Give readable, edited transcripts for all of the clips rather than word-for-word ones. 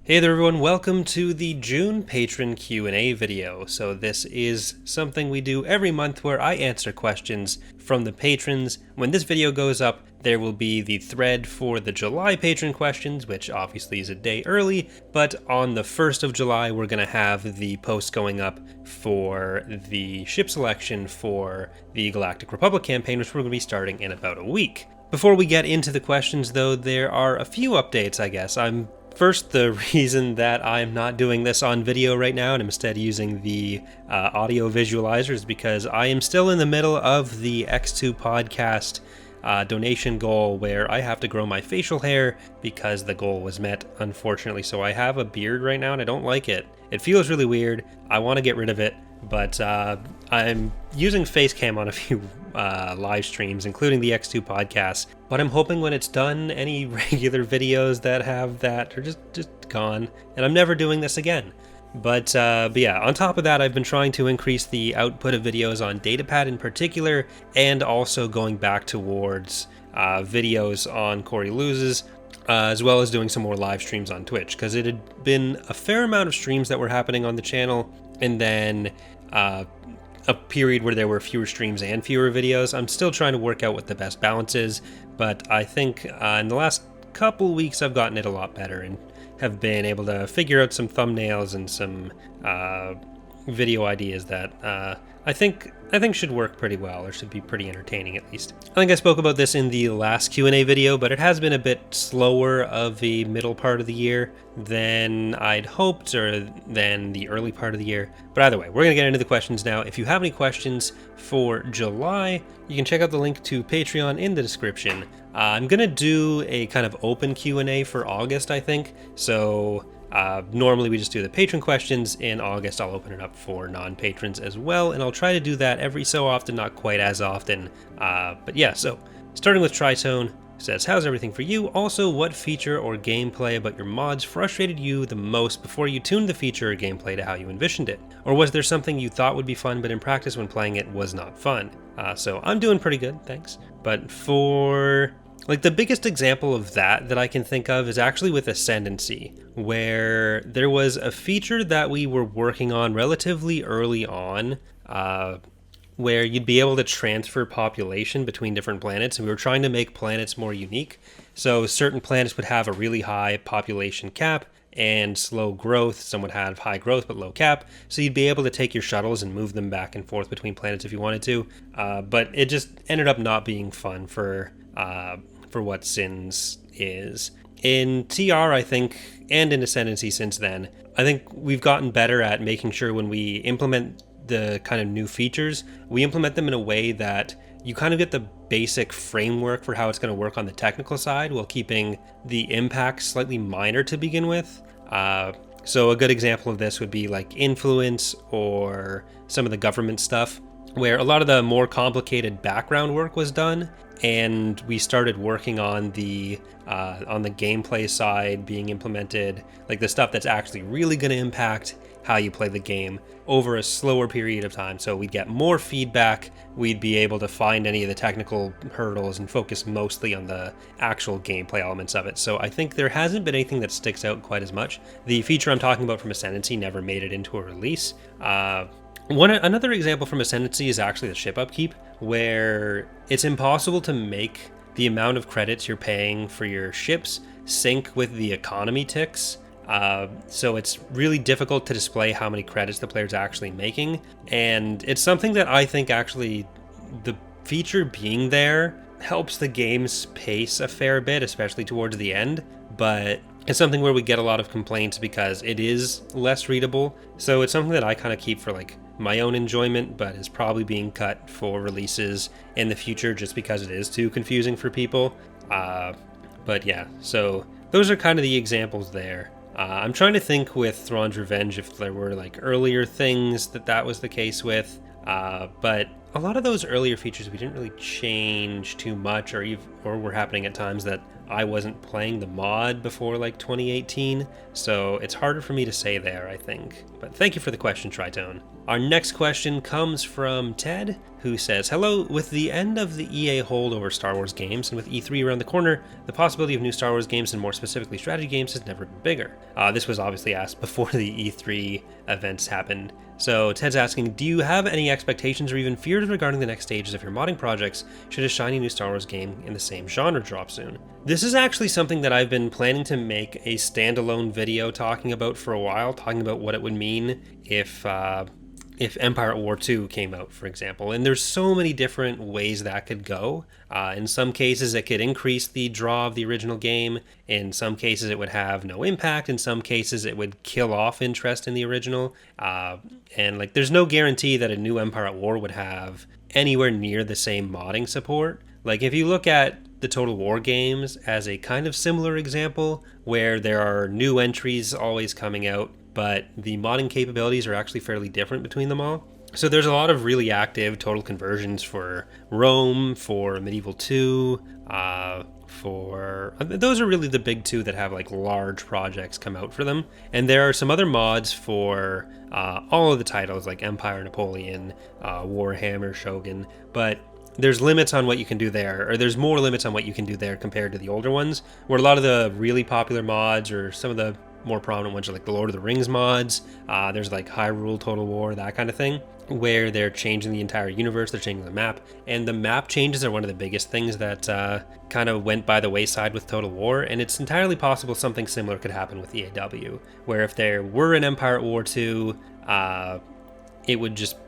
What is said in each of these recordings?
Hey there everyone, welcome to the June Patron Q&A video. So this is something we do every month where I answer questions from the patrons. When this video goes up, there will be the thread for the July patron questions, which obviously is a day early, but on the 1st of July we're going to have the post going up for the ship selection for the Galactic Republic campaign, which we're going to be starting in about a week. Before we get into the questions though, there are a few updates, I guess. First, the reason that I'm not doing this on video right now and instead using the audio visualizer is because I am still in the middle of the X2 podcast donation goal where I have to grow my facial hair because the goal was met, unfortunately. So I have a beard right now and I don't like it. It feels really weird. I want to get rid of it, but I'm using Facecam on a few live streams, including the X2 podcast. But I'm hoping when it's done, any regular videos that have that are just gone, and I'm never doing this again. But yeah, on top of that, I've been trying to increase the output of videos on Datapad in particular, and also going back towards videos on Corey Loses, as well as doing some more live streams on Twitch, because it had been a fair amount of streams that were happening on the channel, and then a period where there were fewer streams and fewer videos. I'm still trying to work out what the best balance is, but I think in the last couple weeks I've gotten it a lot better and have been able to figure out some thumbnails and some video ideas that I think should work pretty well, or should be pretty entertaining at least. I think I spoke about this in the last Q&A video, but it has been a bit slower of the middle part of the year than I'd hoped, or than the early part of the year. But either way, we're going to get into the questions now. If you have any questions for July, you can check out the link to Patreon in the description. I'm going to do a kind of open Q&A for August, I think. So normally we just do the patron questions. In August, I'll open it up for non-patrons as well, and I'll try to do that every so often, not quite as often. But yeah, so starting with Tritone, says, how's everything for you? Also, what feature or gameplay about your mods frustrated you the most before you tuned the feature or gameplay to how you envisioned it? Or was there something you thought would be fun, but in practice when playing it was not fun? So I'm doing pretty good, thanks. But for the biggest example of that I can think of is actually with Ascendancy, where there was a feature that we were working on relatively early on, where you'd be able to transfer population between different planets, and we were trying to make planets more unique. So certain planets would have a really high population cap and slow growth. Some would have high growth but low cap. So you'd be able to take your shuttles and move them back and forth between planets if you wanted to. But it just ended up not being fun for what Sins is. In TR, I think, and in Ascendancy since then, I think we've gotten better at making sure when we implement the kind of new features, we implement them in a way that you kind of get the basic framework for how it's going to work on the technical side while keeping the impacts slightly minor to begin with. So a good example of this would be like influence or some of the government stuff, where a lot of the more complicated background work was done, and we started working on the gameplay side being implemented, like the stuff that's actually really going to impact how you play the game over a slower period of time. So we'd get more feedback, we'd be able to find any of the technical hurdles and focus mostly on the actual gameplay elements of it. So I think there hasn't been anything that sticks out quite as much. The feature I'm talking about from Ascendancy never made it into a release. Another example from Ascendancy is actually the ship upkeep, where it's impossible to make the amount of credits you're paying for your ships sync with the economy ticks. So it's really difficult to display how many credits the player's actually making, and it's something that I think actually the feature being there helps the game's pace a fair bit, especially towards the end, but it's something where we get a lot of complaints because it is less readable. So it's something that I kind of keep for like my own enjoyment, but is probably being cut for releases in the future just because it is too confusing for people. But yeah, so those are kind of the examples there. I'm trying to think with Thrawn's Revenge if there were like earlier things that was the case with, but a lot of those earlier features we didn't really change too much, or were happening at times that I wasn't playing the mod before like 2018, so it's harder for me to say there, I think. But thank you for the question, Tritone. Our next question comes from Ted, who says, hello, with the end of the EA hold over Star Wars games and with E3 around the corner, the possibility of new Star Wars games and more specifically strategy games has never been bigger. This was obviously asked before the E3 events happened. So Ted's asking, do you have any expectations or even fears regarding the next stages of your modding projects should a shiny new Star Wars game in the same genre drop soon? This is actually something that I've been planning to make a standalone video talking about for a while, talking about what it would mean if Empire at War 2 came out, for example. And there's so many different ways that could go. In some cases, it could increase the draw of the original game. In some cases, it would have no impact. In some cases, it would kill off interest in the original. And like, there's no guarantee that a new Empire at War would have anywhere near the same modding support. Like, if you look at the Total War games as a kind of similar example, where there are new entries always coming out, but the modding capabilities are actually fairly different between them all. So there's a lot of really active total conversions for Rome, for Medieval 2, those are really the big two that have like large projects come out for them. And there are some other mods for all of the titles like Empire, Napoleon, Warhammer, Shogun, but there's limits on what you can do there, or there's more limits on what you can do there compared to the older ones, where a lot of the really popular mods or some of the more prominent ones are like the Lord of the Rings mods. There's like Hyrule Total War, that kind of thing, where they're changing the entire universe, they're changing the map. And the map changes are one of the biggest things that kind of went by the wayside with Total War. And it's entirely possible something similar could happen with EAW, where if there were an Empire at War 2, it would just,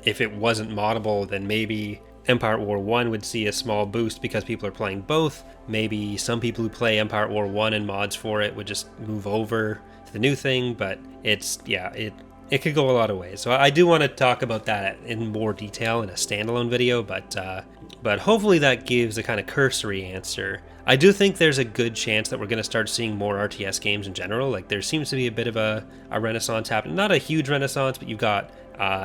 if it wasn't moddable, then maybe Empire at War 1 would see a small boost because people are playing both. Maybe some people who play Empire at War 1 and mods for it would just move over to the new thing, but it's, yeah, it could go a lot of ways. So I do want to talk about that in more detail in a standalone video, but hopefully that gives a kind of cursory answer. I do think there's a good chance that we're going to start seeing more RTS games in general. Like, there seems to be a bit of a renaissance happening. Not a huge renaissance, but you've got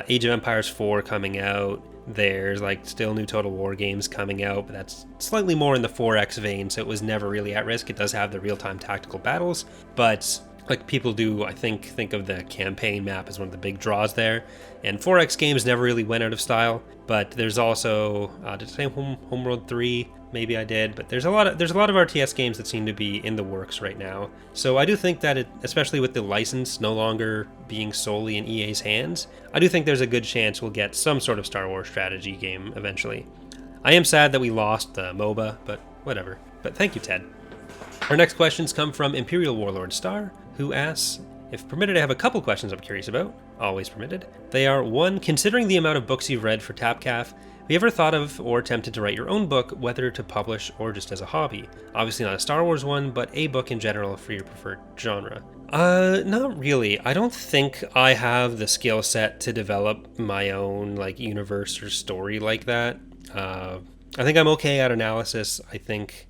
Age of Empires 4 coming out. There's like still new Total War games coming out, but that's slightly more in the 4X vein, so it was never really at risk. It does have the real-time tactical battles, but like people do, I think of the campaign map as one of the big draws there. And 4X games never really went out of style, but there's also, did I say Homeworld 3? Maybe I did, but there's a lot of RTS games that seem to be in the works right now. So I do think that it, especially with the license no longer being solely in EA's hands, I do think there's a good chance we'll get some sort of Star Wars strategy game eventually. I am sad that we lost the MOBA, but whatever. But thank you, Ted. Our next questions come from Imperial Warlord Star, who asks, if permitted, I have a couple questions I'm curious about. Always permitted. They are, 1, considering the amount of books you've read for TapCaf, have you ever thought of or attempted to write your own book, whether to publish or just as a hobby? Obviously not a Star Wars one, but a book in general for your preferred genre. Not really. I don't think I have the skill set to develop my own like universe or story like that. I think I'm okay at analysis. I think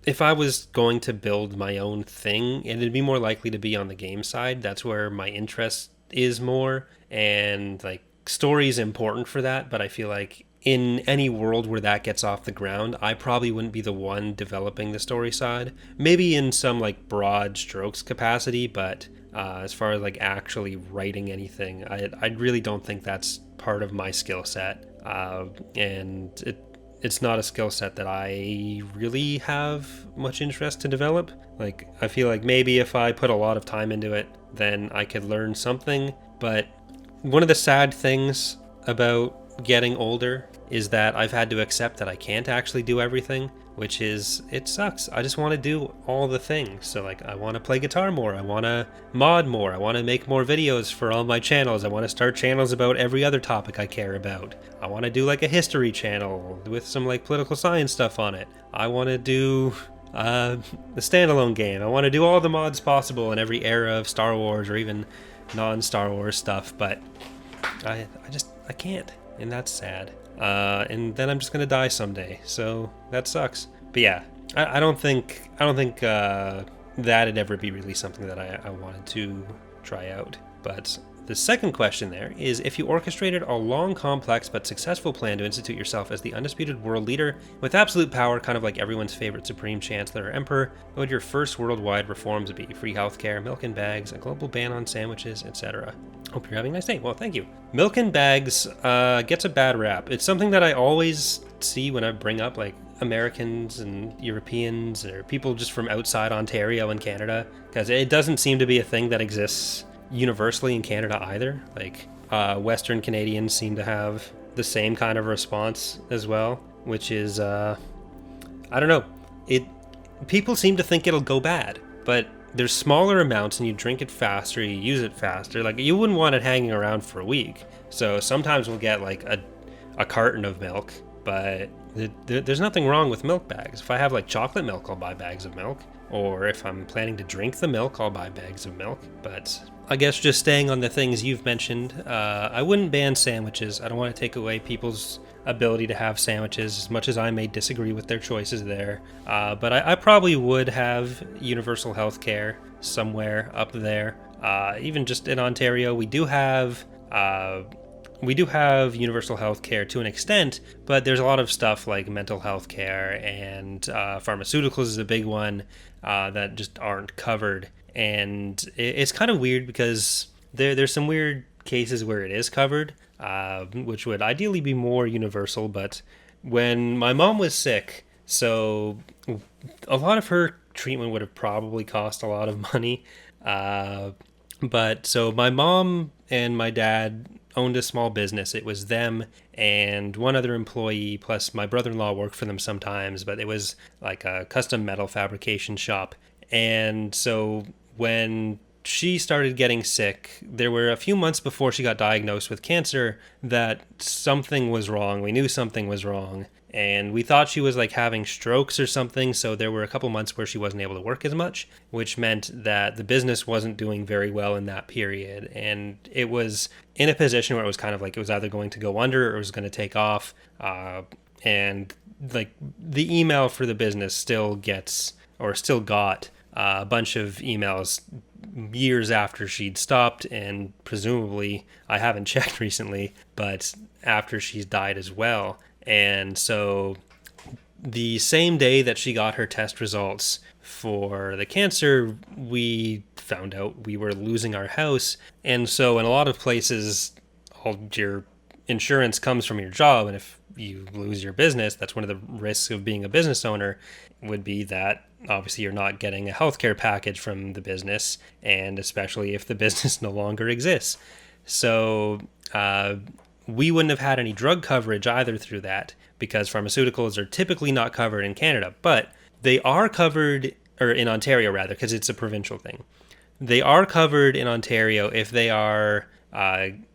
if I was going to build my own thing, it'd be more likely to be on the game side. That's where my interest is more, and like story is important for that, but I feel like in any world where that gets off the ground, I probably wouldn't be the one developing the story side. Maybe in some like broad strokes capacity, but as far as like actually writing anything, I really don't think that's part of my skill set, and it's not a skill set that I really have much interest to develop. Like, I feel like maybe if I put a lot of time into it, then I could learn something. But one of the sad things about getting older is that I've had to accept that I can't actually do everything, which is, it sucks. I just want to do all the things. So like, I want to play guitar more, I want to mod more, I want to make more videos for all my channels, I want to start channels about every other topic I care about, I want to do like a history channel with some like political science stuff on it, I want to do the standalone game, I want to do all the mods possible in every era of Star Wars or even non-Star Wars stuff, but I can't, and that's sad. And then I'm just gonna die someday, so that sucks. But yeah, I don't think that'd ever be really something that I wanted to try out. But The second question there is, if you orchestrated a long, complex, but successful plan to institute yourself as the undisputed world leader with absolute power, kind of like everyone's favorite supreme chancellor or emperor, what would your first worldwide reforms be? Free healthcare, milk in bags, a global ban on sandwiches, etc. Hope you're having a nice day. Well, thank you. Milk in bags gets a bad rap. It's something that I always see when I bring up, like, Americans and Europeans or people just from outside Ontario and Canada, because it doesn't seem to be a thing that exists universally in Canada either. Like, Western Canadians seem to have the same kind of response as well, which is, I don't know. People seem to think it'll go bad, but there's smaller amounts and you drink it faster, you use it faster. Like, you wouldn't want it hanging around for a week. So sometimes we'll get like a carton of milk, but there's nothing wrong with milk bags. If I have like chocolate milk, I'll buy bags of milk. Or if I'm planning to drink the milk, I'll buy bags of milk. But I guess just staying on the things you've mentioned, I wouldn't ban sandwiches. I don't want to take away people's ability to have sandwiches, as much as I may disagree with their choices there. But I probably would have universal health care somewhere up there. Even just in Ontario, we do have universal health care to an extent, but there's a lot of stuff like mental health care and pharmaceuticals is a big one that just aren't covered. And it's kind of weird because there's some weird cases where it is covered, which would ideally be more universal. But when my mom was sick, so a lot of her treatment would have probably cost a lot of money. But so my mom and my dad owned a small business. It was them and one other employee, plus my brother-in-law worked for them sometimes, but it was like a custom metal fabrication shop. And so when she started getting sick, there were a few months before she got diagnosed with cancer that something was wrong. We knew something was wrong. And we thought she was like having strokes or something, so there were a couple months where she wasn't able to work as much, which meant that the business wasn't doing very well in that period. And it was in a position where it was kind of like it was either going to go under or it was going to take off. And like the email for the business still got a bunch of emails years after she'd stopped, and presumably, I haven't checked recently, but after she's died as well. And so the same day that she got her test results for the cancer, we found out we were losing our house. And so in a lot of places, all your insurance comes from your job. And if you lose your business, that's one of the risks of being a business owner, would be that obviously you're not getting a healthcare package from the business, and especially if the business no longer exists. So we wouldn't have had any drug coverage either through that, because pharmaceuticals are typically not covered in Canada, but they are covered, or in Ontario rather, because it's a provincial thing. They are covered in Ontario if they are,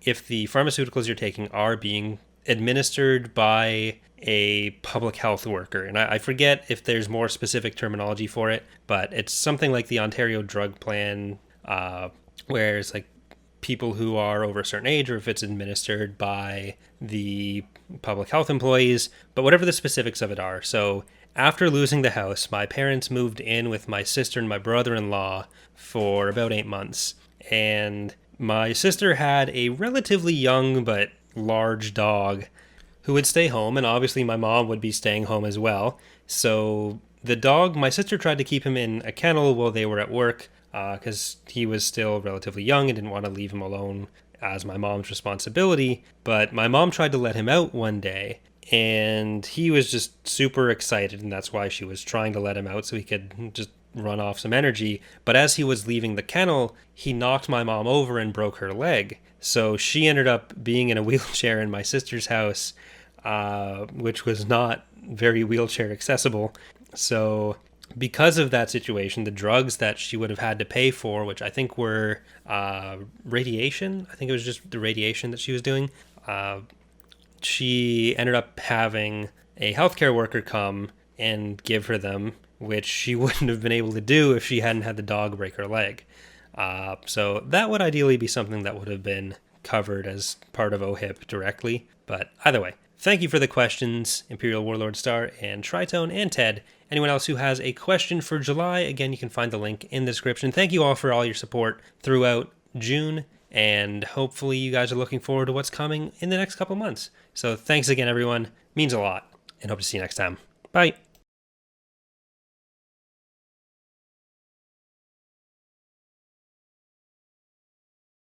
if the pharmaceuticals you're taking are being administered by a public health worker. And I forget if there's more specific terminology for it, but it's something like the Ontario drug plan, where it's like people who are over a certain age, or if it's administered by the public health employees, but whatever the specifics of it are. So after losing the house, my parents moved in with my sister and my brother-in-law for about 8 months. And my sister had a relatively young but large dog who would stay home, and obviously my mom would be staying home as well. So the dog, my sister tried to keep him in a kennel while they were at work, because he was still relatively young and didn't want to leave him alone as my mom's responsibility. But my mom tried to let him out one day, and he was just super excited, and that's why she was trying to let him out so he could just run off some energy. But as he was leaving the kennel, he knocked my mom over and broke her leg. So she ended up being in a wheelchair in my sister's house, which was not very wheelchair accessible. So because of that situation, the drugs that she would have had to pay for, which I think were radiation, I think it was just the radiation that she was doing, she ended up having a healthcare worker come and give her them, which she wouldn't have been able to do if she hadn't had the dog break her leg. So that would ideally be something that would have been covered as part of OHIP directly. But either way, thank you for the questions, Imperial Warlord Star and Tritone and Ted. Anyone else who has a question for July, again, you can find the link in the description. Thank you all for all your support throughout June and hopefully you guys are looking forward to what's coming in the next couple months. So thanks again, everyone. Means a lot, and hope to see you next time. Bye.